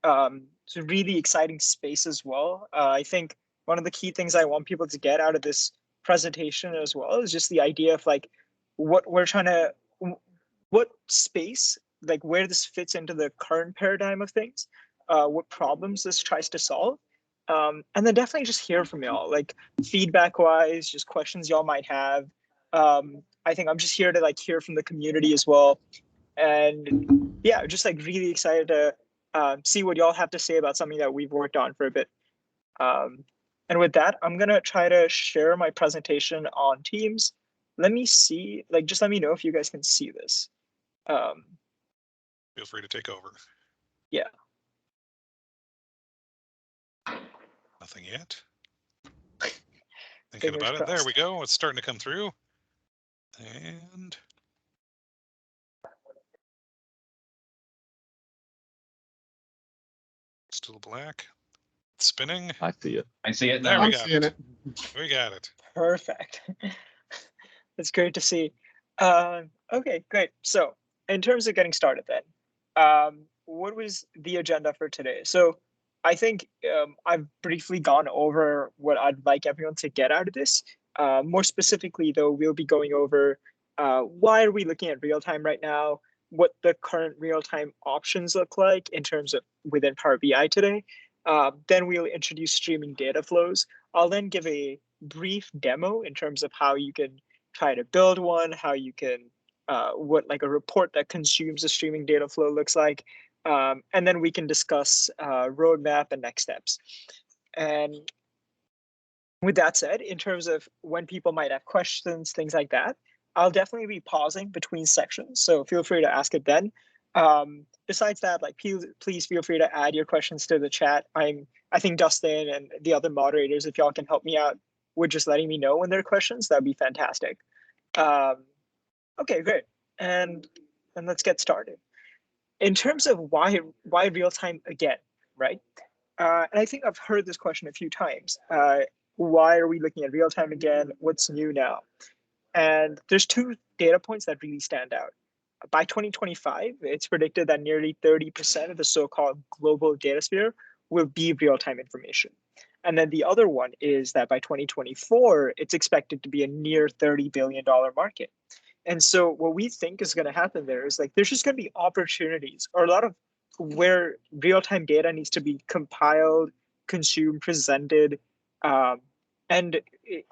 It's a really exciting space as well. I think one of the key things I want people to get out of this presentation as well is just the idea of like what we're trying to, what space, like where this fits into the current paradigm of things, what problems this tries to solve. And then definitely just hear from y'all, like feedback wise, just questions y'all might have. I think I'm just here to like hear from the community as well. And yeah, just like really excited to see what y'all have to say about something that we've worked on for a bit. And with that, I'm gonna try to share my presentation on Teams. Let me see, like, just let me know if you guys can see this. Feel free to take over. Yeah. Nothing yet. Thinking Fingers about crossed. it. There we go. It's starting to come through. And still black. It's spinning. I see it. I see it There now. we got it. We got it. Perfect. That's great to see. Okay, great. So in terms of getting started then, what was the agenda for today? So I think I've briefly gone over what I'd like everyone to get out of this. More specifically, though, we'll be going over why are we looking at real time right now, what the current real time options look like in terms of within Power BI today. Then we'll introduce streaming data flows. I'll then give a brief demo in terms of how you can try to build one, how you can, what like a report that consumes a streaming data flow looks like. And then we can discuss roadmap and next steps. And with that said, in terms of when people might have questions, things like that, I'll definitely be pausing between sections. So feel free to ask it then. Besides that, like please feel free to add your questions to the chat. I think Dustin and the other moderators, if y'all can help me out with just letting me know when there are questions, that'd be fantastic. Okay, great. And let's get started. In terms of why real time again, right? And I think I've heard this question a few times. Why are we looking at real time again? What's new now? And there's two data points that really stand out. By 2025, it's predicted that nearly 30% of the so-called global data sphere will be real-time information. And then the other one is that by 2024, it's expected to be a near $30 billion market. And so what we think is going to happen there is like there's just going to be opportunities or a lot of where real-time data needs to be compiled, consumed, presented, and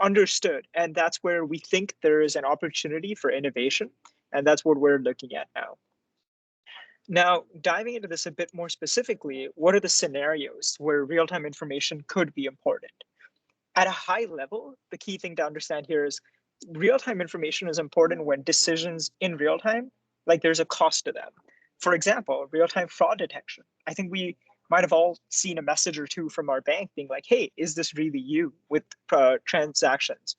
understood. And that's where we think there is an opportunity for innovation. And that's what we're looking at now. Now, diving into this a bit more specifically, what are the scenarios where real-time information could be important? At a high level, the key thing to understand here is real-time information is important when decisions in real time, like there's a cost to them. For example, real-time fraud detection. I think we might have all seen a message or two from our bank being like, hey, is this really you with transactions?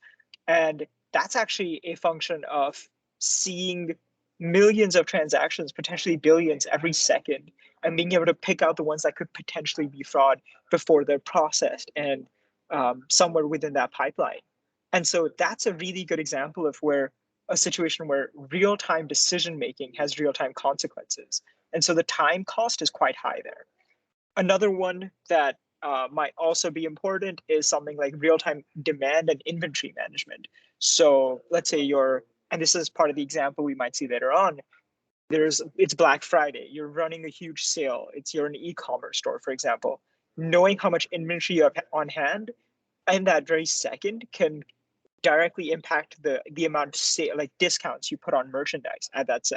And that's actually a function of seeing millions of transactions, potentially billions every second, and being able to pick out the ones that could potentially be fraud before they're processed and somewhere within that pipeline. And so that's a really good example of where a situation where real-time decision-making has real-time consequences. And so the time cost is quite high there. Another one that might also be important is something like real-time demand and inventory management. So let's say and this is part of the example we might see later on, it's Black Friday, you're running a huge sale, you're an e-commerce store, for example. Knowing how much inventory you have on hand in that very second can directly impact the amount of like discounts you put on merchandise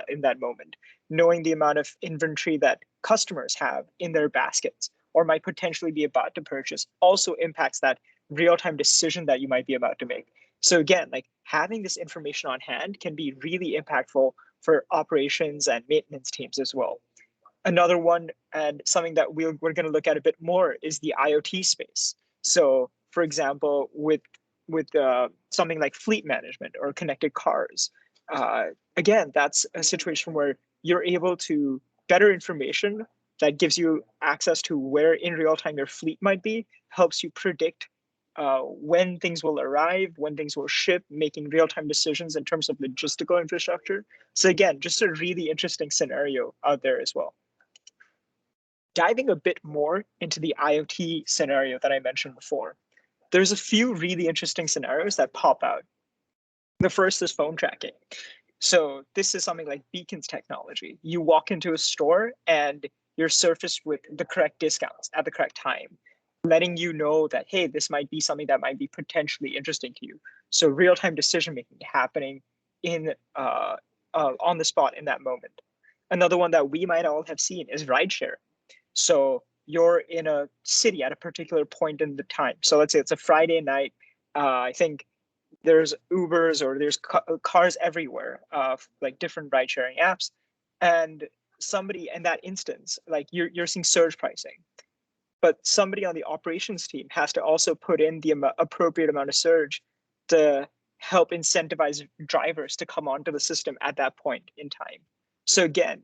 in that moment. Knowing the amount of inventory that customers have in their baskets or might potentially be about to purchase also impacts that real-time decision that you might be about to make. So again, like having this information on hand can be really impactful for operations and maintenance teams as well. Another one, and something that we're going to look at a bit more, is the IoT space. So for example, with something like fleet management or connected cars, again, that's a situation where you're able to better information that gives you access to where in real time your fleet might be, helps you predict when things will arrive, when things will ship, making real-time decisions in terms of logistical infrastructure. So again, just a really interesting scenario out there as well. diving a bit more into the IoT scenario that I mentioned before, there's a few really interesting scenarios that pop out. The first is phone tracking. So this is something like Beacon's technology. You walk into a store and you're surfaced with the correct discounts at the correct time, letting you know that, hey, this might be something that might be potentially interesting to you. So real-time decision-making happening in on the spot in that moment. Another one that we might all have seen is rideshare. So you're in a city at a particular point in the time. So let's say it's a Friday night. I think there's Ubers or there's cars everywhere, like different ride sharing apps. And somebody in that instance, like you're seeing surge pricing, but somebody on the operations team has to also put in the appropriate amount of surge to help incentivize drivers to come onto the system at that point in time. So again,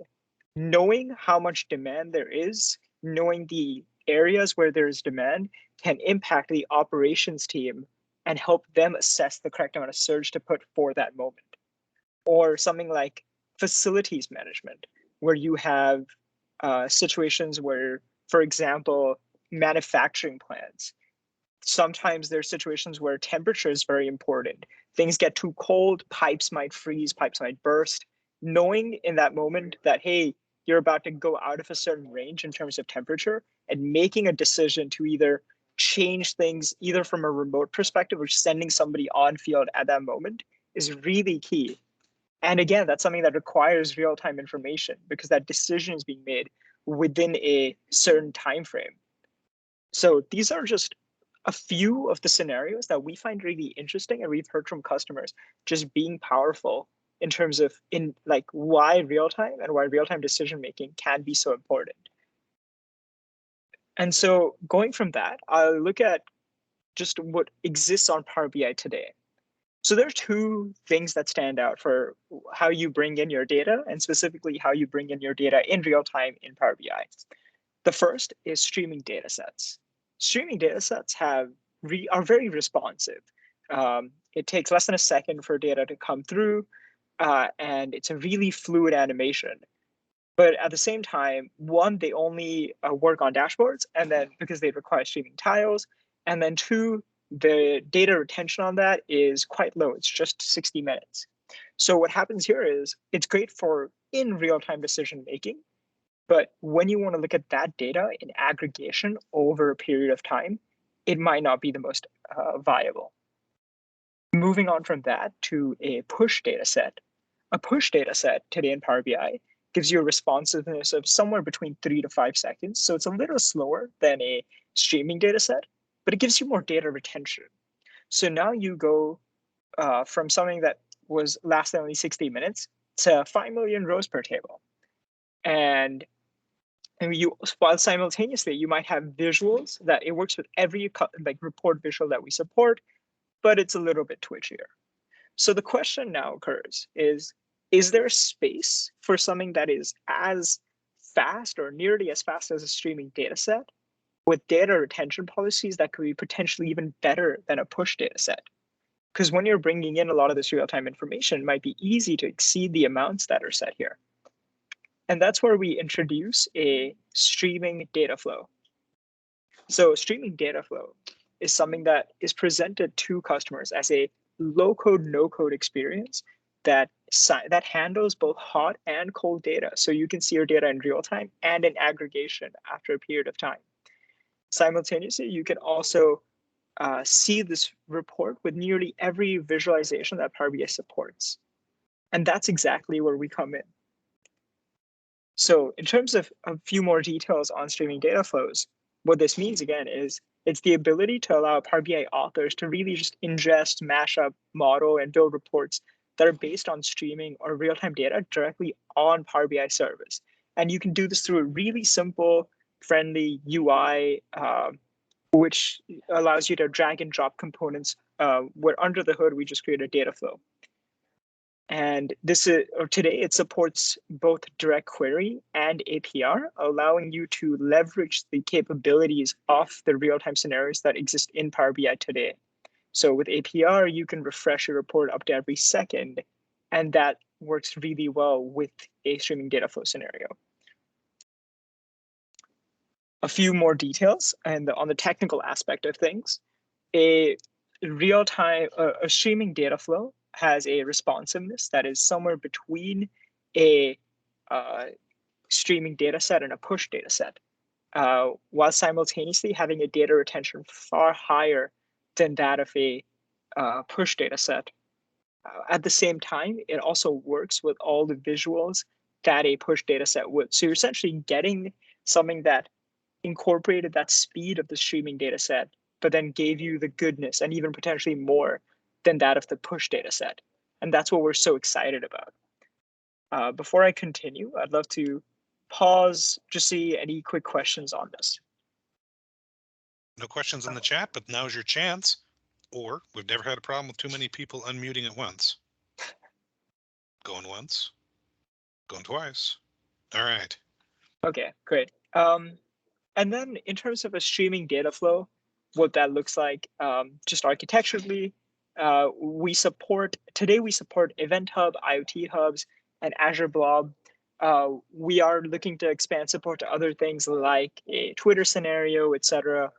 knowing how much demand there is, knowing the areas where there's demand can impact the operations team and help them assess the correct amount of surge to put for that moment. Or something like facilities management, where you have situations where, for example, manufacturing plants, sometimes there's situations where temperature is very important. Things get too cold, pipes might freeze, pipes might burst. Knowing in that moment that, hey, you're about to go out of a certain range in terms of temperature and making a decision to either change things either from a remote perspective or sending somebody on field at that moment is really key. And again, that's something that requires real-time information because that decision is being made within a certain time frame. So these are just a few of the scenarios that we find really interesting and we've heard from customers just being powerful in terms of why real-time and why real-time decision-making can be so important. And so going from that, I'll look at just what exists on Power BI today. So there are two things that stand out for how you bring in your data and specifically how you bring in your data in real time in Power BI. The first is streaming data sets. Streaming data sets are very responsive. It takes less than a second for data to come through, and it's a really fluid animation. But at the same time, one, they only work on dashboards, and then because they require streaming tiles, and then two, the data retention on that is quite low. It's just 60 minutes. So what happens here is it's great for in real-time decision making, but when you want to look at that data in aggregation over a period of time, it might not be the most viable. Moving on from that to a push data set. A push data set today in Power BI gives you a responsiveness of somewhere between 3 to 5 seconds. So it's a little slower than a streaming data set, but it gives you more data retention. So now you go from something that was lasted only 60 minutes to 5 million rows per table. And while simultaneously, you might have visuals that it works with every report visual that we support, but it's a little bit twitchier. So the question now occurs is there space for something that is as fast or nearly as fast as a streaming data set with data retention policies that could be potentially even better than a push data set? Because when you're bringing in a lot of this real-time information, it might be easy to exceed the amounts that are set here. And that's where we introduce a streaming data flow. So streaming data flow is something that is presented to customers as a low-code, no-code experience that handles both hot and cold data. So you can see your data in real time and in aggregation after a period of time. Simultaneously, you can also see this report with nearly every visualization that Power BI supports. And that's exactly where we come in. So in terms of a few more details on streaming data flows, what this means again is it's the ability to allow Power BI authors to really just ingest, mash up, model, and build reports that are based on streaming or real-time data directly on Power BI service. And you can do this through a really simple, friendly UI, which allows you to drag and drop components where under the hood, we just create a data flow. And today it supports both direct query and APR, allowing you to leverage the capabilities of the real-time scenarios that exist in Power BI today. So with APR, you can refresh your report up to every second, and that works really well with a streaming data flow scenario. a few more details and on the technical aspect of things. A a streaming data flow has a responsiveness that is somewhere between a streaming data set and a push data set, while simultaneously having a data retention far higher than that of a push data set. At the same time, it also works with all the visuals that a push data set would. So you're essentially getting something that incorporated that speed of the streaming data set, but then gave you the goodness and even potentially more than that of the push data set. And that's what we're so excited about. Before I continue, I'd love to pause, just see any quick questions on this. No questions in the chat, but now's your chance. Or we've never had a problem with too many people unmuting at once. Going once, going twice. All right. Okay, great. And then in terms of a streaming data flow, what that looks like, just architecturally, today we support Event Hub, IoT hubs, and Azure Blob. We are looking to expand support to other things like a Twitter scenario, etc.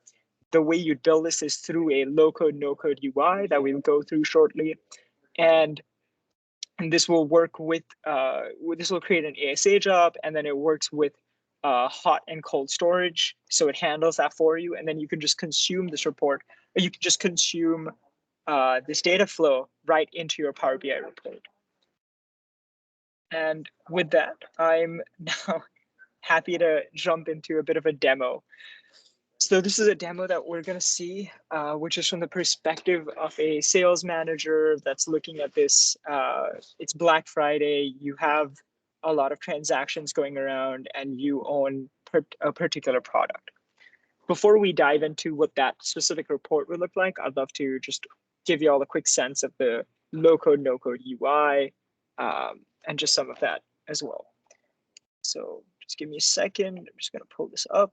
The way you build this is through a low-code, no-code UI that we'll go through shortly. And this will work with, this will create an ASA job, and then it works with hot and cold storage. So it handles that for you. And then you can just consume this report, or you can just consume this data flow right into your Power BI report. And with that, I'm now happy to jump into a bit of a demo. So this is a demo that we're going to see, which is from the perspective of a sales manager that's looking at this. It's Black Friday. You have a lot of transactions going around and you own a particular product. Before we dive into what that specific report would look like, I'd love to just give you all a quick sense of the low-code, no-code UI, and just some of that as well. So just give me a second. I'm just going to pull this up.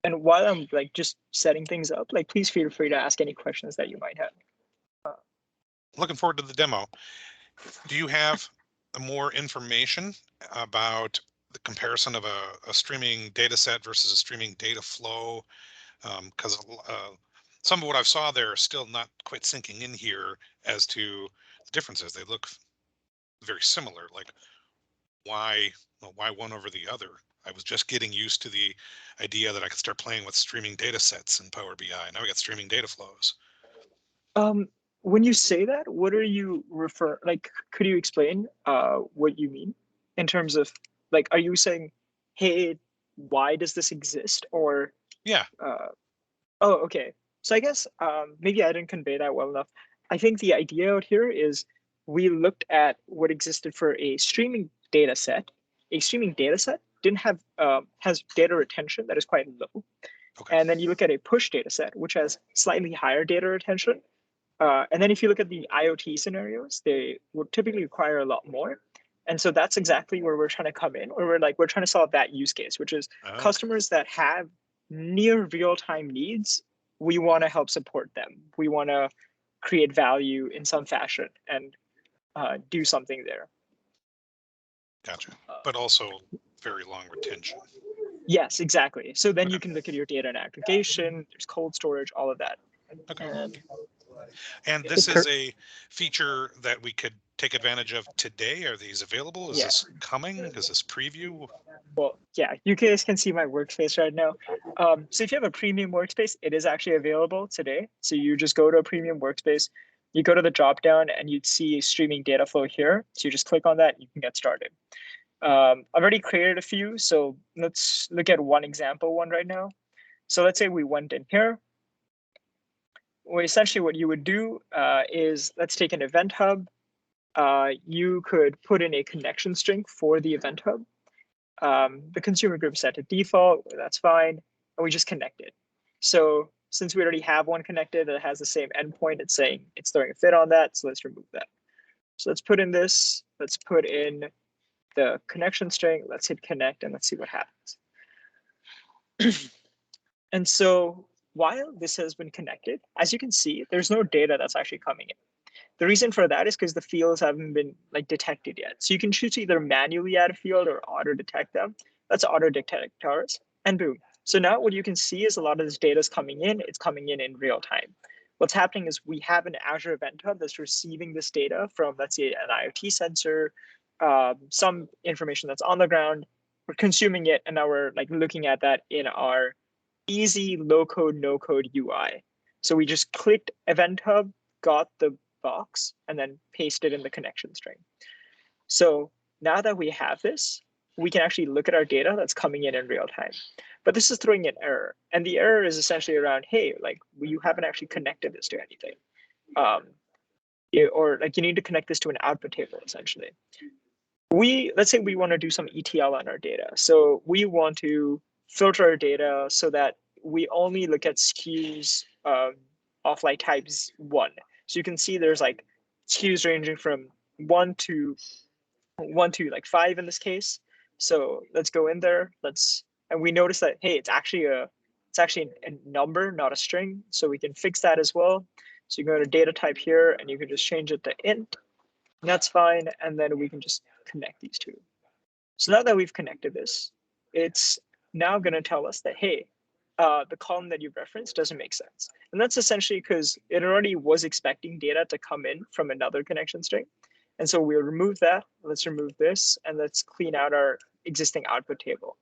And while I'm like just setting things up, like please feel free to ask any questions that you might have. Looking forward to the demo. Do you have more information about the comparison of a streaming data set versus a streaming data flow? Because some of what I've saw there are still not quite sinking in here as to the differences. They look very similar. Like why one over the other? I was just getting used to the idea that I could start playing with streaming data sets in Power BI. Now we got streaming data flows. When you say that, what are you like, could you explain what you mean in terms of, like, are you saying, hey, why does this exist? Or yeah. Oh, okay. So I guess maybe I didn't convey that well enough. I think the idea out here is we looked at what existed for a streaming data set. A streaming data set didn't have has data retention that is quite low. Okay. And then you look at a push data set, which has slightly higher data retention. And then if you look at the IoT scenarios, they would typically require a lot more. And so that's exactly where we're trying to come in, or we're trying to solve that use case, which is customers that have near real-time needs. We want to help support them. We want to create value in some fashion and do something there. Gotcha. But also very long retention. Yes, exactly. So then you can look at your data and aggregation, there's cold storage, all of that. Okay. And this is a feature that we could take advantage of today. Are these available? Is this coming? Is this preview? Well, yeah, you guys can see my workspace right now. So if you have a premium workspace, it is actually available today. So you just go to a premium workspace, you go to the drop down and you'd see streaming data flow here. So you just click on that, and you can get started. I've already created a few, so let's look at one example one right now. So let's say we went in here. Well, essentially what you would do is, let's take an event hub. You could put in a connection string for the event hub. The consumer group set to default, that's fine, and we just connect it. So since we already have one connected that has the same endpoint, it's saying it's throwing a fit on that, so let's remove that. So let's put in this, let's put in the connection string, let's hit connect, and let's see what happens. And so while this has been connected, as you can see, there's no data that's actually coming in. The reason for that is because the fields haven't been like detected yet. So you can choose to either manually add a field or auto detect them. Let's auto detect ours, and boom. So now what you can see is a lot of this data is coming in. It's coming in real time. What's happening is we have an Azure Event Hub that's receiving this data from, let's say, an IoT sensor, some information that's on the ground. We're consuming it, and now we're like looking at that in our easy low code, no code UI. So we just clicked Event Hub, got the box, and then pasted in the connection string. So now that we have this, we can actually look at our data that's coming in real time. But this is throwing an error. And the error is essentially around, hey, like you haven't actually connected this to anything. Or like you need to connect this to an output table, essentially. Let's say we want to do some ETL on our data. So we want to filter our data so that we only look at SKUs of like types 1. So you can see there's like SKUs ranging from 1 to like 5 in this case. So let's go in there. And we notice that, hey, it's actually a number, not a string. So we can fix that as well. So you go to data type here, and you can just change it to int. And that's fine. And then we can just connect these two. So now that we've connected this, it's now going to tell us that, hey, the column that you referenced doesn't make sense. And that's essentially because it already was expecting data to come in from another connection string. And so we'll remove that. Let's remove this, and let's clean out our existing output table.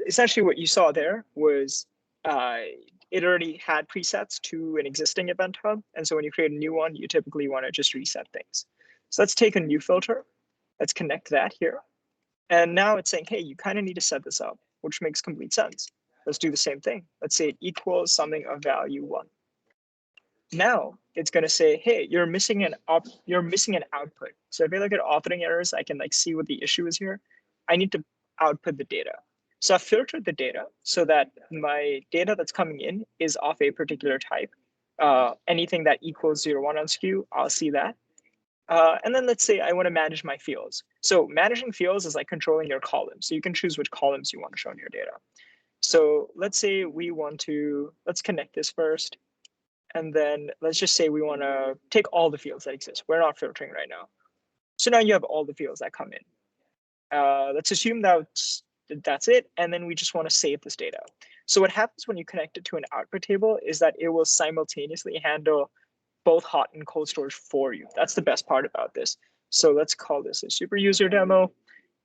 Essentially what you saw there was it already had presets to an existing event hub. And so when you create a new one, you typically want to just reset things. So let's take a new filter. Let's connect that here. And now it's saying, hey, you kind of need to set this up, which makes complete sense. Let's do the same thing. Let's say it equals something of value 1. Now it's going to say, hey, you're missing an output. So if I look at authoring errors, I can like see what the issue is here. I need to output the data. So I've filtered the data so that my data that's coming in is of a particular type. Anything that equals 0, 1 on SKU, I'll see that. And then let's say I want to manage my fields. So managing fields is like controlling your columns. So you can choose which columns you want to show in your data. So let's say let's connect this first. And then let's just say we want to take all the fields that exist. We're not filtering right now. So now you have all the fields that come in. Let's assume that's it. And then we just want to save this data. So what happens when you connect it to an output table is that it will simultaneously handle both hot and cold storage for you. That's the best part about this. So let's call this a super user demo,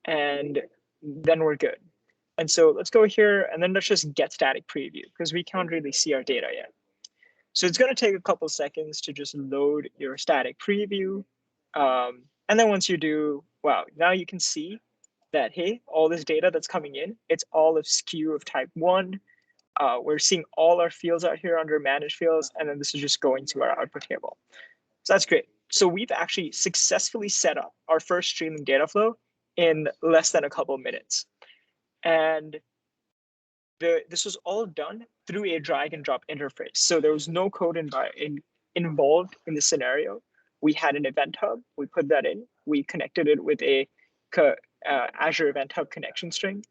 and then we're good. And so let's go here, and then let's just get static preview because we can't really see our data yet. So it's going to take a couple seconds to just load your static preview. And then once you do, wow, now you can see that, hey, all this data that's coming in, it's all of SKU of type 1. We're seeing all our fields out here under manage fields, and then this is just going to our output table. So that's great. So we've actually successfully set up our first streaming data flow in less than a couple of minutes. And this was all done through a drag and drop interface. So there was no code involved in the scenario. We had an event hub, we put that in, we connected it with a Azure Event Hub connection string.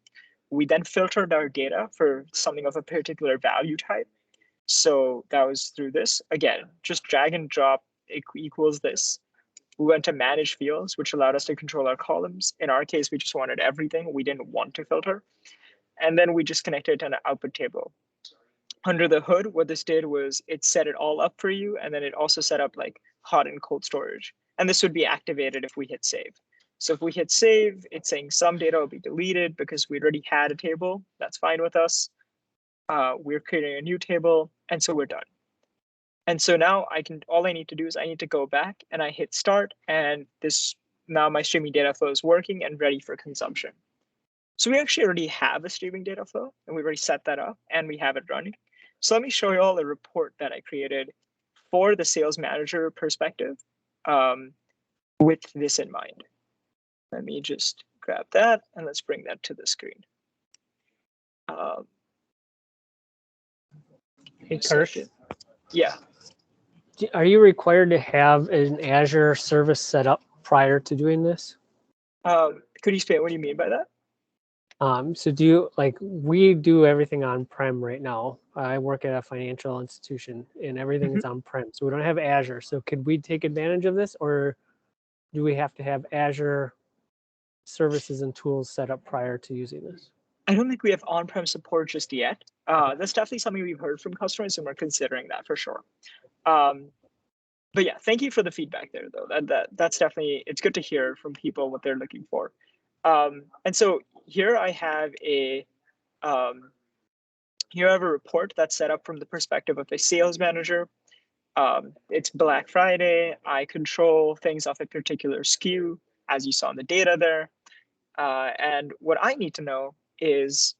We then filtered our data for something of a particular value type. So that was through this. Again, just drag and drop equals this. We went to manage fields, which allowed us to control our columns. In our case, we just wanted everything. We didn't want to filter. And then we just connected to an output table. Under the hood, what this did was it set it all up for you. And then it also set up like hot and cold storage. And this would be activated if we hit save. So if we hit save, it's saying some data will be deleted because we already had a table. That's fine with us. We're creating a new table, and so we're done. And so now all I need to do is I need to go back and I hit start, and now my streaming data flow is working and ready for consumption. So we actually already have a streaming data flow, and we've already set that up, and we have it running. So let me show you all a report that I created for the sales manager perspective with this in mind. Let me just grab that, and let's bring that to the screen. Hey, Krrish. Yeah. Are you required to have an Azure service set up prior to doing this? Could you explain what you mean by that? So do you, like, we do everything on-prem right now. I work at a financial institution and everything is on-prem. So we don't have Azure. So could we take advantage of this, or do we have to have Azure services and tools set up prior to using this? I don't think we have on-prem support just yet. That's definitely something we've heard from customers, and we're considering that for sure. But yeah, thank you for the feedback there, though. That's definitely, it's good to hear from people what they're looking for. And so here I have here I have a report that's set up from the perspective of a sales manager. It's Black Friday. I control things off a particular SKU, as you saw in the data there. And what I need to know is,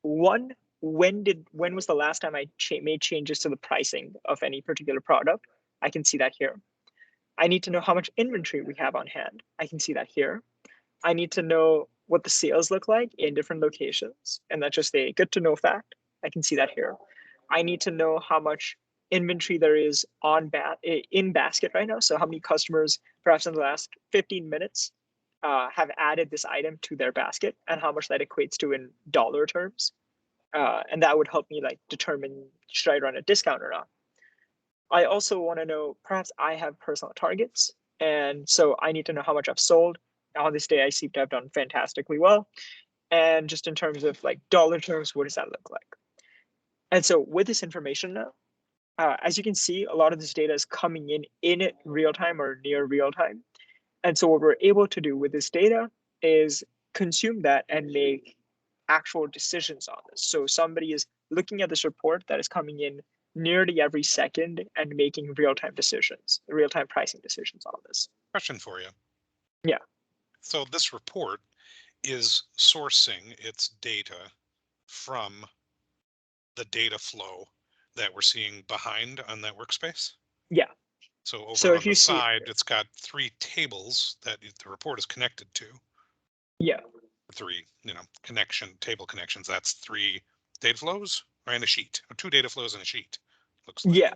one, when was the last time I made changes to the pricing of any particular product? I can see that here. I need to know how much inventory we have on hand. I can see that here. I need to know what the sales look like in different locations, and that's just a good to know fact. I can see that here. I need to know how much inventory there is in basket right now. So how many customers, perhaps in the last 15 minutes, have added this item to their basket, and how much that equates to in dollar terms. And that would help me like determine, should I run a discount or not. I also want to know, perhaps I have personal targets, and so I need to know how much I've sold. On this day, I seem to have done fantastically well. And just in terms of like dollar terms, what does that look like? And so with this information now, as you can see, a lot of this data is coming in real time or near real time. And so what we're able to do with this data is consume that and make actual decisions on this. So somebody is looking at this report that is coming in nearly every second and making real-time decisions, real-time pricing decisions on this. Question for you. Yeah. So this report is sourcing its data from the data flow that we're seeing behind on that workspace? Yeah. So over So on if the you see, side, it's got 3 tables that the report is connected to. yeah, 3, table connections. That's 3 data flows, and a sheet, or 2 data flows and a sheet, looks like. yeah.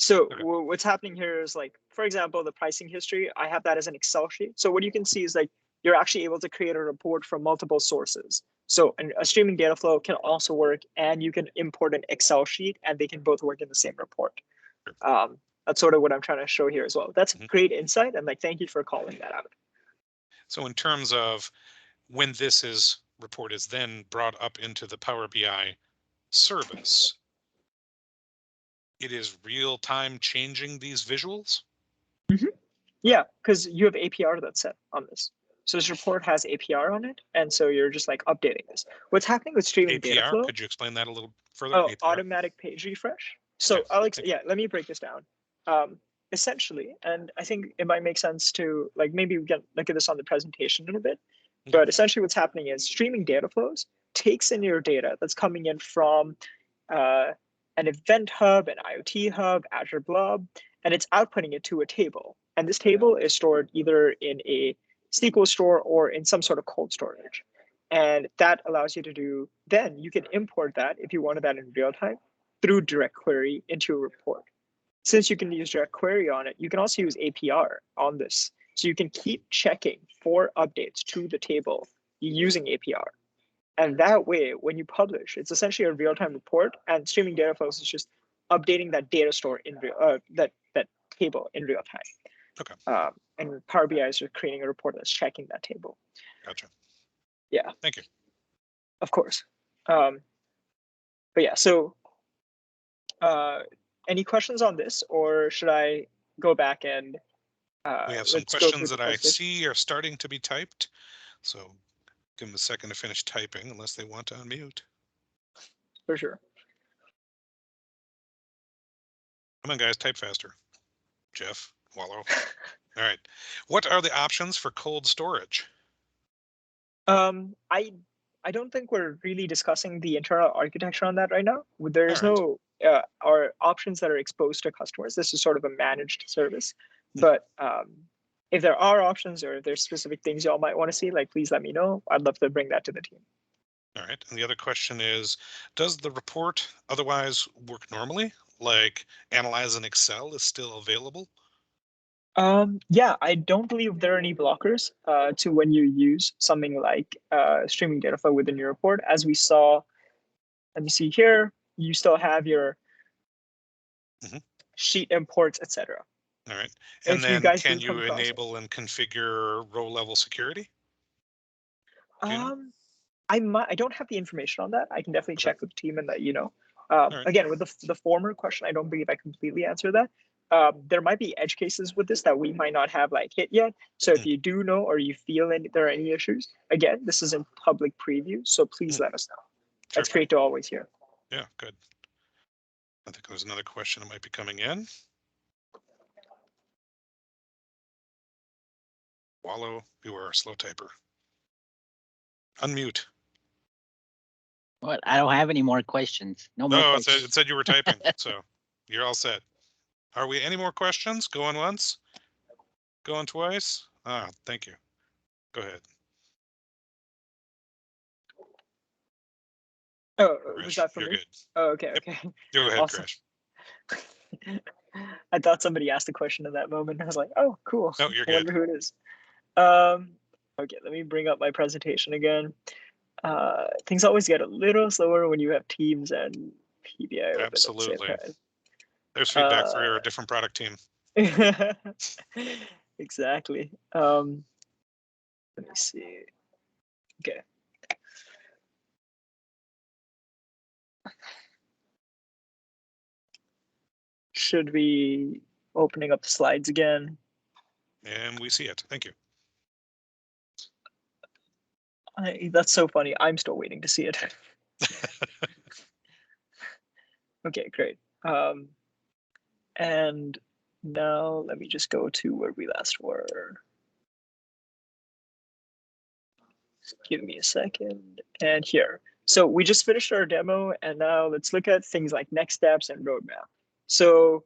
So Okay. what's happening here is, like, for example, the pricing history, I have that as an Excel sheet. So what you can see is like, you're actually able to create a report from multiple sources. So a streaming data flow can also work, and you can import an Excel sheet, and they can both work in the same report. Sure. That's sort of what I'm trying to show here as well. That's Mhm. great insight, and like, thank you for calling that out. So in terms of when this report is then brought up into the Power BI service, it is real time changing these visuals? Yeah, because you have APR that's set on this. So this report has APR on it, and so you're just like updating this. What's happening with streaming data APR, flow? could you explain that a little further? Oh, APR? automatic page refresh. So Okay. Alex, yeah, let me break this down. Essentially, and I think it might make sense to, like, maybe we can look at this on the presentation in a bit. Okay. But essentially, what's happening is streaming data flows takes in your data that's coming in from uh, an event hub, an IoT hub, Azure Blob, and it's outputting it to a table. And this table is stored either in a SQL store or in some sort of cold storage. And that allows you to do, then you can import that if you wanted that in real time through direct query into a report. Since you can use direct query on it, you can also use APR on this. So you can keep checking for updates to the table using APR. And that way, when you publish, it's essentially a real-time report, and streaming data flows is just updating that data store in that table in real time. Okay. And Power BI is just creating a report that's checking that table. Gotcha. Yeah. Thank you. Of course. But yeah, so any questions on this, or should I go back and We have some let's go through questions the that I presentation? see are starting to be typed. So give them a second to finish typing unless they want to unmute. For sure. Come on, guys, type faster. Jeff, Wallow. All right. What are the options for cold storage? I don't think we're really discussing the internal architecture on that right now. There is All right. no or options that are exposed to customers. This is sort of a managed service. Hmm. But if there are options, or if there's specific things y'all might want to see, like, please let me know. I'd love to bring that to the team. All right. And the other question is, does the report otherwise work normally? Like analyze in Excel is still available? Yeah, I don't believe there are any blockers to when you use something like streaming data flow within your report. As we saw, let me see here, you still have your sheet imports, etc. All right. And If you then guys can do come you across it. enable and configure row level security? Do you know? I don't have the information on that. I can definitely check with the team and let you know. Right. Again, with the former question, I don't believe I completely answered that. There might be edge cases with this that we might not have like hit yet. So if you do know or you feel there are any issues, again, this is in public preview, so please let us know. Sure. That's great to always hear. Yeah, good. I think there's another question that might be coming in. Wallow, beware, slow typer. Unmute. What? I don't have any more questions. No more questions. It said you were typing, so you're all set. Are we any more questions? Going once? Going twice? Ah, thank you. Go ahead. Oh, Krrish, was that for you're me? good. Oh, okay, Yep. okay. Go ahead, Awesome. Krrish. I thought somebody asked a question in that moment. I was like, oh, cool. No, you're I wonder good. who it is. Okay, let me bring up my presentation again. Things always get a little slower when you have Teams and PBI open Absolutely. at the same There's feedback for your different product team. time. Exactly. Let me see. Okay. Should be opening up the slides again. And we see it. Thank you. That's so funny. I'm still waiting to see it. Okay, great. And now let me just go to where we last were. Just give me a second. And here. So we just finished our demo, and now let's look at things like next steps and roadmap. So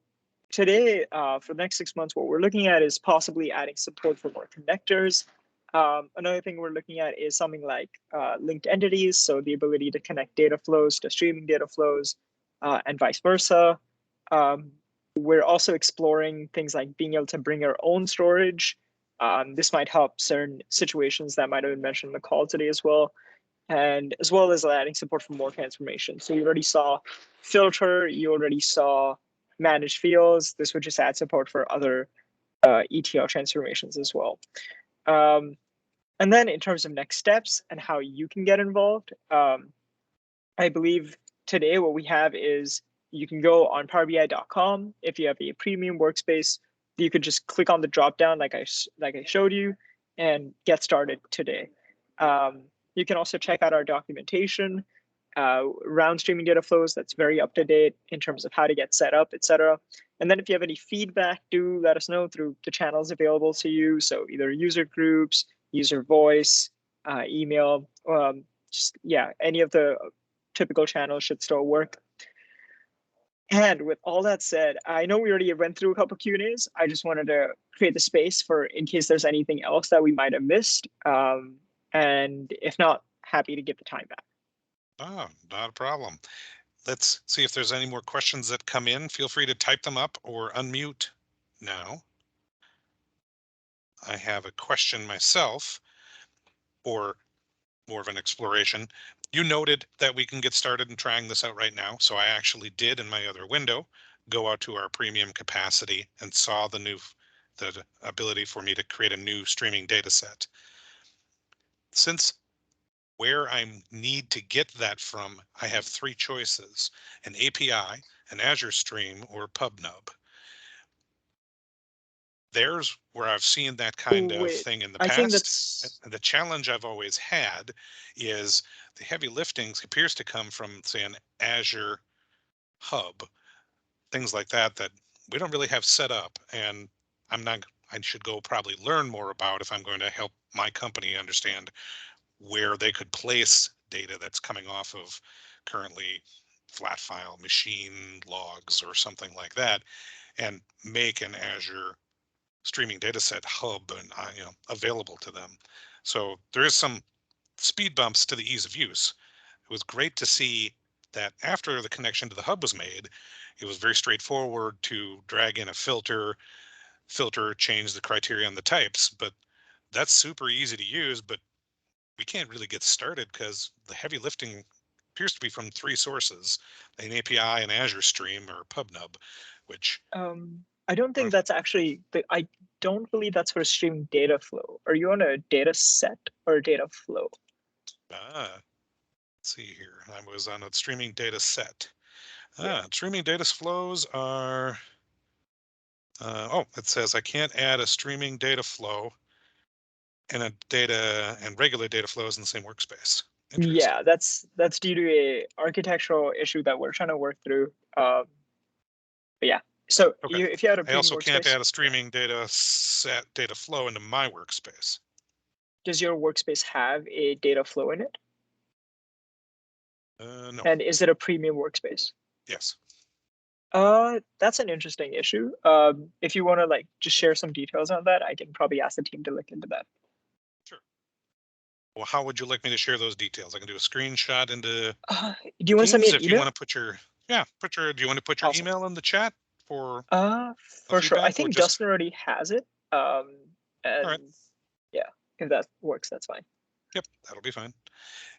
today, for the next 6 months, what we're looking at is possibly adding support for more connectors. Another thing we're looking at is something like linked entities, so the ability to connect data flows to streaming data flows and vice versa. We're also exploring things like being able to bring our own storage. This might help certain situations that might have been mentioned in the call today as well, and as well as adding support for more transformation. So you already saw filter, you already saw managed fields. This would just add support for other ETL transformations as well. And then in terms of next steps and how you can get involved, I believe today what we have is you can go on PowerBI.com. If you have a premium workspace, you could just click on the drop down like I showed you and get started today. You can also check out our documentation around streaming data flows. That's very up to date in terms of how to get set up, etc. And then if you have any feedback, do let us know through the channels available to you. So either user groups, user voice, email, any of the typical channels should still work. And with all that said, I know we already went through a couple Q&As. I just wanted to create the space for in case there's anything else that we might have missed. And if not, happy to give the time back. Oh, not a problem. Let's see if there's any more questions that come in. Feel free to type them up or unmute now. I have a question myself, or more of an exploration. You noted that we can get started in trying this out right now. So I actually did in my other window, go out to our premium capacity and saw the ability for me to create a new streaming data set. Since where I need to get that from, I have three choices: an API, an Azure Stream, or PubNub. There's where I've seen that kind of Wait, thing in the I think past. that's The challenge I've always had is the heavy lifting appears to come from, say, an Azure hub, things like that we don't really have set up. And I should go probably learn more about if I'm going to help my company understand where they could place data that's coming off of currently flat file machine logs or something like that, and make an Azure streaming data set hub and available to them. So there is some speed bumps to the ease of use. It was great to see that after the connection to the hub was made, it was very straightforward to drag in a filter, filter, change the criteria on the types, but that's super easy to use, but we can't really get started because the heavy lifting appears to be from 3 sources, an API, an Azure Stream, or PubNub, which I don't think that's actually I don't believe that's for streaming data flow. Are you on a data set or a data flow? let's see here. I was on a streaming data set. Yeah. Streaming data flows are oh, it says I can't add a streaming data flow and a data and regular data flows in the same workspace. Yeah, that's due to a architectural issue that we're trying to work through. But yeah, so Okay. if you had a I also premium can't workspace, add a streaming data set data flow into my workspace. does your workspace have a data flow in it? No. And is it a premium workspace? Yes. That's an interesting issue. If you want to like just share some details on that, I can probably ask the team to look into that. Sure. Well, how would you like me to share those details? I can do a screenshot into Do you want to send me an if email? you want to put your do you want to put your Awesome. email in the chat for sure. I feedback, think or just... Dustin already has it. And right. Yeah, if that works, that's fine. Yep, that'll be fine.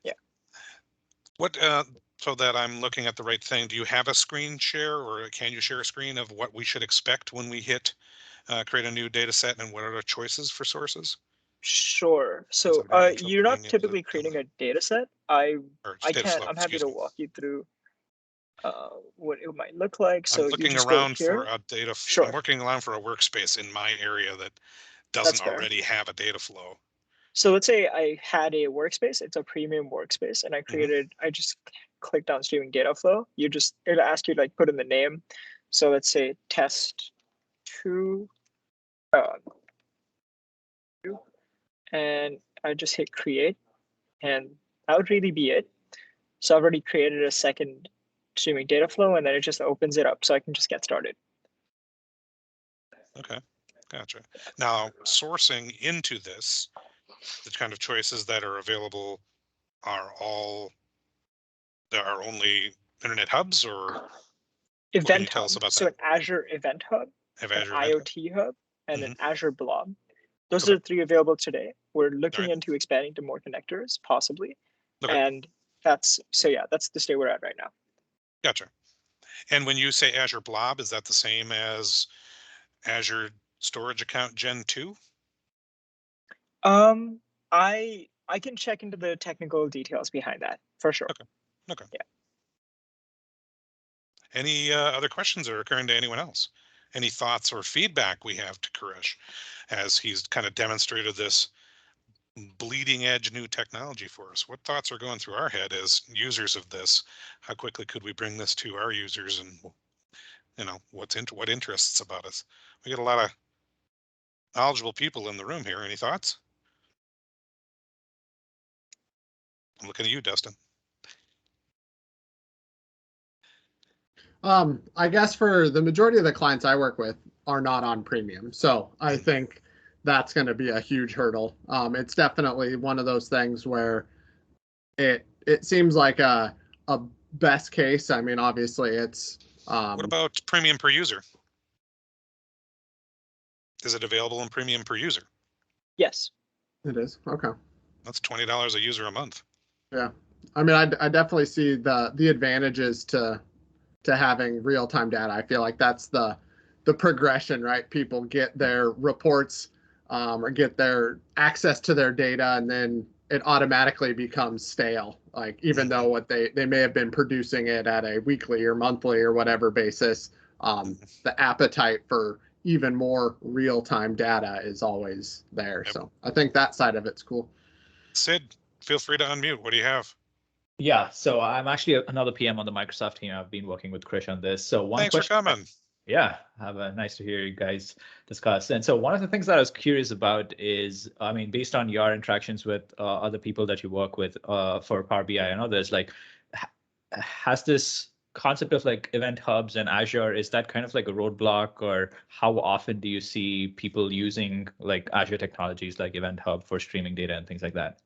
Yeah. What so that I'm looking at the right thing, do you have a screen share, or can you share a screen of what we should expect when we hit create a new data set, and what are the choices for sources? Sure. So you're not typically creating a data set. I can't. I'm happy to walk you through what it might look like. So I'm looking you just around go here. for a data. Sure. I'm working around for a workspace in my area that doesn't already have a data flow. So let's say I had a workspace. It's a premium workspace, and I created. I just clicked on streaming data flow. It'll ask you to like put in the name. So let's say test 2. And I just hit create, and that would really be it. So I've already created a second streaming data flow, and then it just opens it up so I can just get started. Okay, gotcha. Now, sourcing into this, the kind of choices that are available are only internet hubs, or event what can you tell us about so that? an Azure Event Hub, an IoT Hub, and an Azure Blob. Those are the 3 available today. We're looking into expanding to more connectors, possibly. And that's the state we're at right now. Gotcha. And when you say Azure Blob, is that the same as Azure Storage Account Gen 2? I can check into the technical details behind that for sure. Okay. Yeah. Any other questions are occurring to anyone else? Any thoughts or feedback we have to Krrish as he's kind of demonstrated this bleeding edge new technology for us? What thoughts are going through our head as users of this? How quickly could we bring this to our users, and what interests about us? We got a lot of knowledgeable people in the room here. Any thoughts? I'm looking at you, Dustin. I guess for the majority of the clients I work with are not on premium. So I think that's going to be a huge hurdle. It's definitely one of those things where it seems like a best case. I mean, obviously it's what about premium per user? Is it available in premium per user? Yes. It is. Okay. That's $20 a user a month. Yeah. I mean, I definitely see the advantages to having real-time data. I feel like that's the progression, right? People get their reports or get their access to their data, and then it automatically becomes stale. Like, even though what they may have been producing it at a weekly or monthly or whatever basis, the appetite for even more real-time data is always there. Yep. So I think that side of it's cool. Sid, feel free to unmute. What do you have? Yeah, so I'm actually another PM on the Microsoft team. I've been working with Krrish on this. So thanks for coming. Yeah, nice to hear you guys discuss. And so one of the things that I was curious about is, I mean, based on your interactions with other people that you work with for Power BI and others, like, has this concept of like event hubs and Azure, is that kind of like a roadblock, or how often do you see people using like Azure technologies like Event Hub for streaming data and things like that?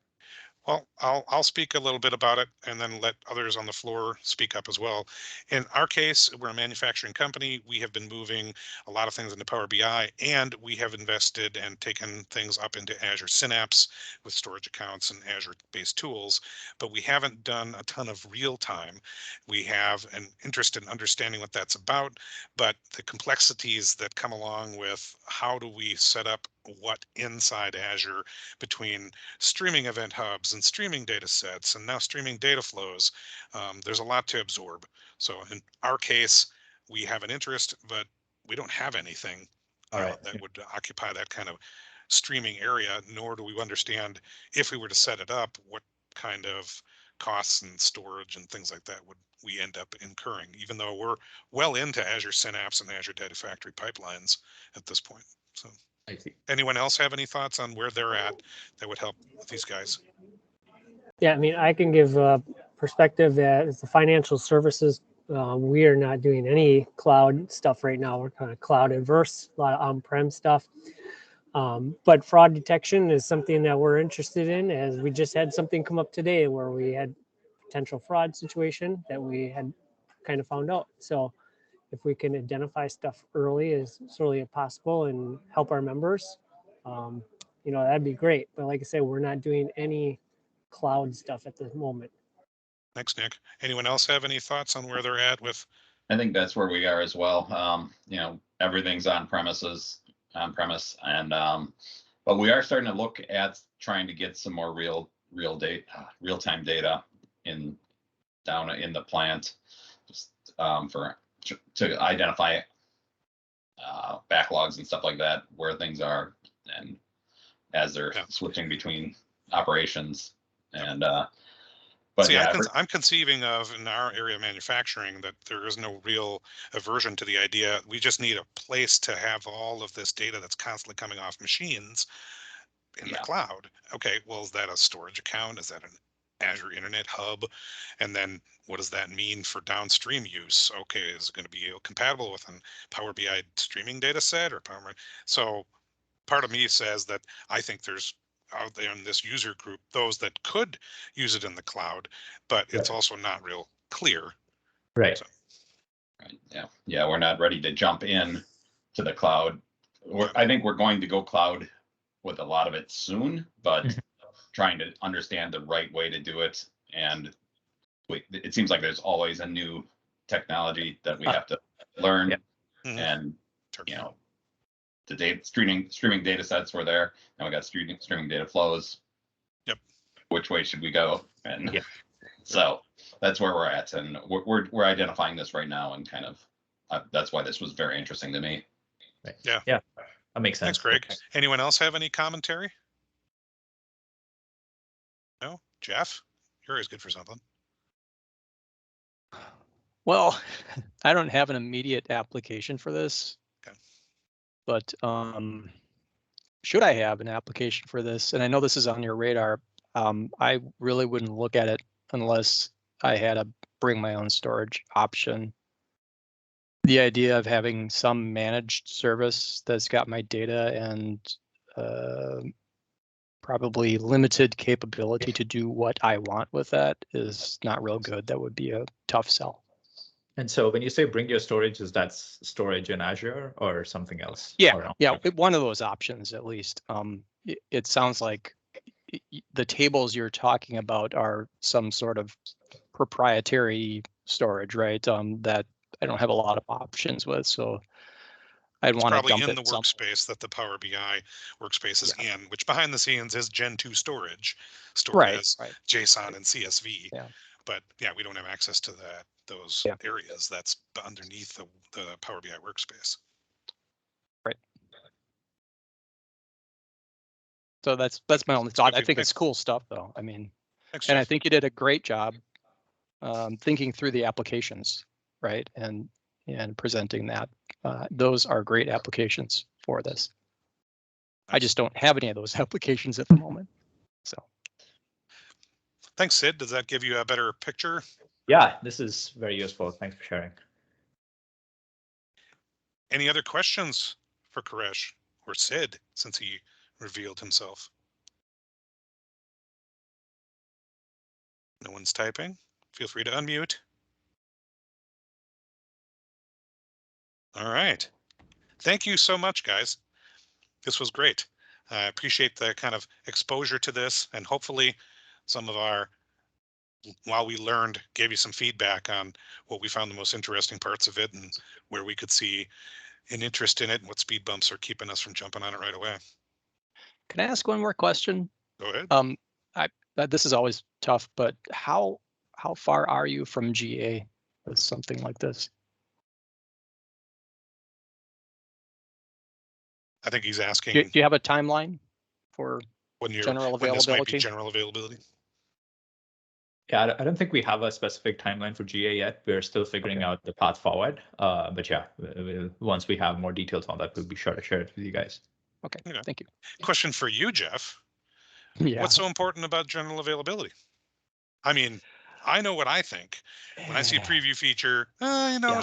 Well, I'll speak a little bit about it and then let others on the floor speak up as well. In our case, we're a manufacturing company. We have been moving a lot of things into Power BI, and we have invested and taken things up into Azure Synapse with storage accounts and Azure-based tools, but we haven't done a ton of real time. We have an interest in understanding what that's about, but the complexities that come along with how do we set up what inside Azure between streaming event hubs and streaming data sets and now streaming data flows. There's a lot to absorb. So in our case, we have an interest, but we don't have anything that would occupy that kind of streaming area, nor do we understand if we were to set it up, what kind of costs and storage and things like that would we end up incurring, even though we're well into Azure Synapse and Azure Data Factory pipelines at this point. So I see. anyone else have any thoughts on where they're at that would help these guys? Yeah, I mean, I can give a perspective that as the financial services, we are not doing any cloud stuff right now. We're kind of cloud adverse, a lot of on-prem stuff. But fraud detection is something that we're interested in, as we just had something come up today where we had potential fraud situation that we had kind of found out. So if we can identify stuff early as early as possible and help our members, that'd be great. But like I said, we're not doing any cloud stuff at the moment. Thanks, Nick. Anyone else have any thoughts on where they're at with? I think that's where we are as well. Everything's on premise, and but we are starting to look at trying to get some more real-time data down in the plant, just to identify backlogs and stuff like that, where things are, and as they're switching between operations. And but see, yeah, I'm conceiving of in our area of manufacturing that there is no real aversion to the idea. We just need a place to have all of this data that's constantly coming off machines in the cloud. Okay, well, is that a storage account? Is that an Azure Internet Hub? And then what does that mean for downstream use? Okay, is it going to be compatible with an Power BI streaming data set or Power? So part of me says that I think there's out there in this user group those that could use it in the cloud, but it's also not real clear. Right. So. Right. Yeah. We're not ready to jump in to the cloud. I think we're going to go cloud with a lot of it soon, but trying to understand the right way to do it. And it seems like there's always a new technology that we have to learn. And the data streaming data sets were there. Now we got streaming data flows. Yep. Which way should we go? And so that's where we're at, and we're identifying this right now, and kind of that's why this was very interesting to me. Right. Yeah. That makes sense. Thanks, Greg. Anyone else have any commentary? No, Jeff, you're always good for something. Well, I don't have an immediate application for this, but should I have an application for this? And I know this is on your radar. I really wouldn't look at it unless I had a bring my own storage option. The idea of having some managed service that's got my data and probably limited capability to do what I want with that is not real good. That would be a tough sell. And so when you say bring your storage, is that storage in Azure or something else? Yeah, one of those options at least. It sounds like the tables you're talking about are some sort of proprietary storage, right? That I don't have a lot of options with, so I'd want to dump probably in the workspace workspace that the Power BI workspace is in, which behind the scenes is Gen 2 storage, stored right, as JSON and CSV. Yeah. But we don't have access to those areas. That's underneath the Power BI workspace. Right. So that's my only thought. I think it's cool stuff, though. I mean, Thanks, and Jeff. I think you did a great job thinking through the applications, right, and presenting that. Those are great applications for this. I just don't have any of those applications at the moment. So. Thanks, Sid. Does that give you a better picture? Yeah, this is very useful. Thanks for sharing. Any other questions for Krrish or Sid since he revealed himself? No one's typing. Feel free to unmute. All right. Thank you so much, guys. This was great. I appreciate the kind of exposure to this, and hopefully some of our, while we learned, gave you some feedback on what we found the most interesting parts of it and where we could see an interest in it and what speed bumps are keeping us from jumping on it right away. Can I ask one more question? Go ahead. This is always tough, but how far are you from GA with something like this? I think he's asking. Do you have a timeline for when general availability? When this might be general availability? Yeah, I don't think we have a specific timeline for GA yet. We're still figuring out the path forward. But yeah, once we have more details on that, we'll be sure to share it with you guys. Okay, thank you. Question for you, Jeff. Yeah. What's so important about general availability? I mean, I know what I think. When I see a preview feature,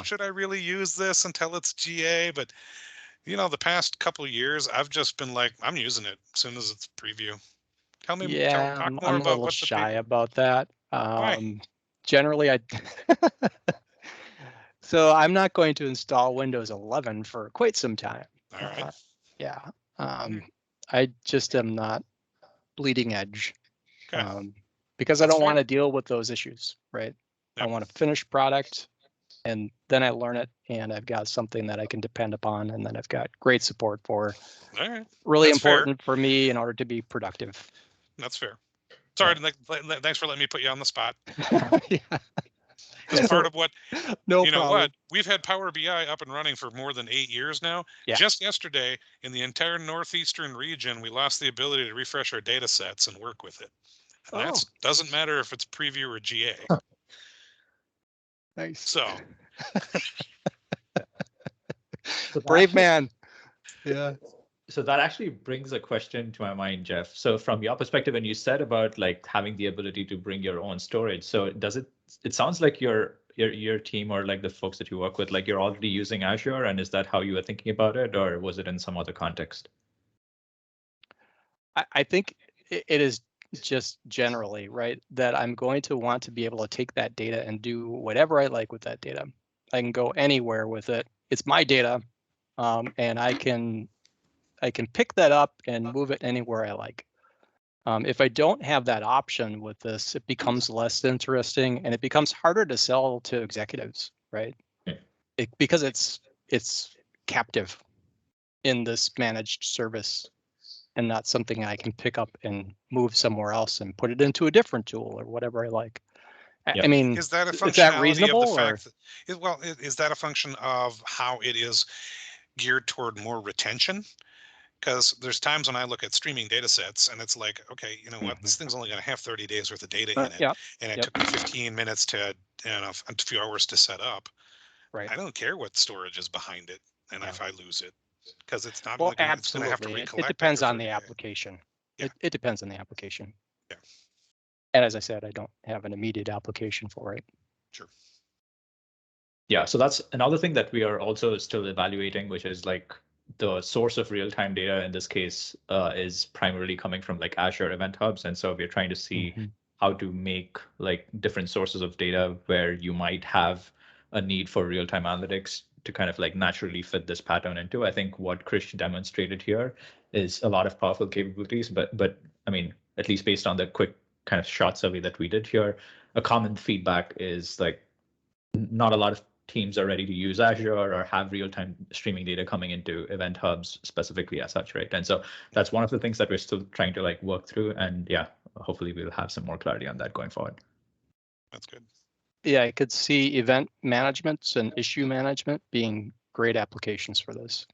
should I really use this until it's GA? But, the past couple of years, I've just been like, I'm using it as soon as it's preview. Tell me, Yeah, talk I'm more a about little what shy about that. Why? Generally, so I'm not going to install Windows 11 for quite some time. All right. Yeah. I just am not bleeding edge. Okay. Because I don't want to deal with those issues, right? Yep. I want a finished product, and then I learn it, and I've got something that I can depend upon, and then I've got great support for. All right. Really That's important fair for me in order to be productive. That's fair. Sorry, thanks for letting me put you on the spot. Yeah. Because part of what, no you know problem. what, we've had PowerBI up and running for more than 8 years now. Yeah. Just yesterday, in the entire northeastern region, we lost the ability to refresh our data sets and work with it. And that doesn't matter if it's preview or GA. Nice. So. Brave man. Yeah. So that actually brings a question to my mind, Jeff. So from your perspective, and you said about like having the ability to bring your own storage. So it sounds like your team or like the folks that you work with, like you're already using Azure, and is that how you were thinking about it, or was it in some other context? I think it is just generally, right, that I'm going to want to be able to take that data and do whatever I like with that data. I can go anywhere with it. It's my data, and I can pick that up and move it anywhere I like. If I don't have that option with this, it becomes less interesting, and it becomes harder to sell to executives, right? Because it's captive in this managed service, and not something I can pick up and move somewhere else and put it into a different tool or whatever I like. I mean, is that a functionality is that reasonable, of the fact that, is that a function of how it is geared toward more retention? Because there's times when I look at streaming data sets and it's like, okay, you know what, this thing's only going to have 30 days worth of data in it. And it took me 15 minutes to, a few hours to set up. Right. I don't care what storage is behind it. And if I lose it, because it's not, well, it's going to have to absolutely. recollect. It depends on the application. Yeah. It depends on the application. Yeah. And as I said, I don't have an immediate application for it. Sure. Yeah, so that's another thing that we are also still evaluating, which is like the source of real-time data in this case is primarily coming from like Azure Event Hubs. And so we're trying to see how to make like different sources of data where you might have a need for real-time analytics to kind of like naturally fit this pattern into. I think what Krrish demonstrated here is a lot of powerful capabilities, but I mean, at least based on the quick kind of short survey that we did here, a common feedback is like not a lot of teams are ready to use Azure or have real-time streaming data coming into event hubs specifically as such, right? And so that's one of the things that we're still trying to like work through. And yeah, hopefully we'll have some more clarity on that going forward. That's good. Yeah, I could see event management and issue management being great applications for this.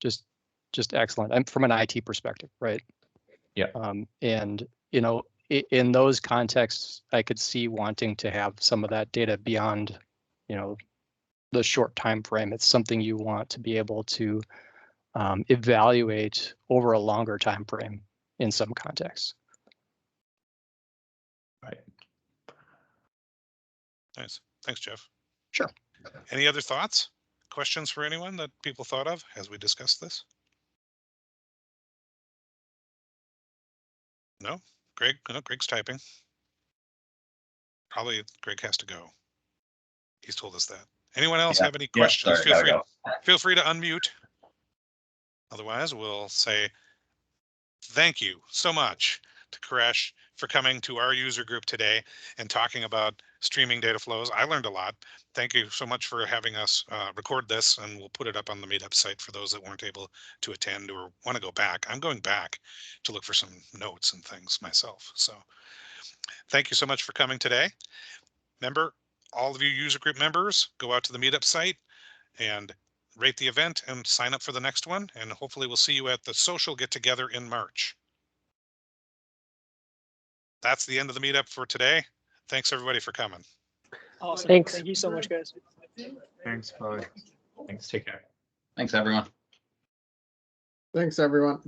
Just excellent. I'm from an IT perspective, right? Yeah. And in those contexts, I could see wanting to have some of that data beyond, the short time frame. It's something you want to be able to evaluate over a longer time frame in some contexts. Right. Nice. Thanks, Jeff. Sure. Any other thoughts, questions for anyone that people thought of as we discussed this? No? Greg, no, Greg's typing. Probably Greg has to go. He's told us that. Anyone else have any questions? Sorry, Feel free to unmute. Otherwise, we'll say thank you so much to Krrish for coming to our user group today and talking about streaming data flows. I learned a lot. Thank you so much for having us record this, and we'll put it up on the Meetup site for those that weren't able to attend or want to go back. I'm going back to look for some notes and things myself. So thank you so much for coming today. Remember, all of you user group members, go out to the Meetup site and rate the event and sign up for the next one. And hopefully we'll see you at the social get together in March. That's the end of the Meetup for today. Thanks everybody for coming. Awesome. Thanks. Thank you so much, guys. Thanks, bye. Thanks, take care. Thanks, everyone. Thanks, everyone.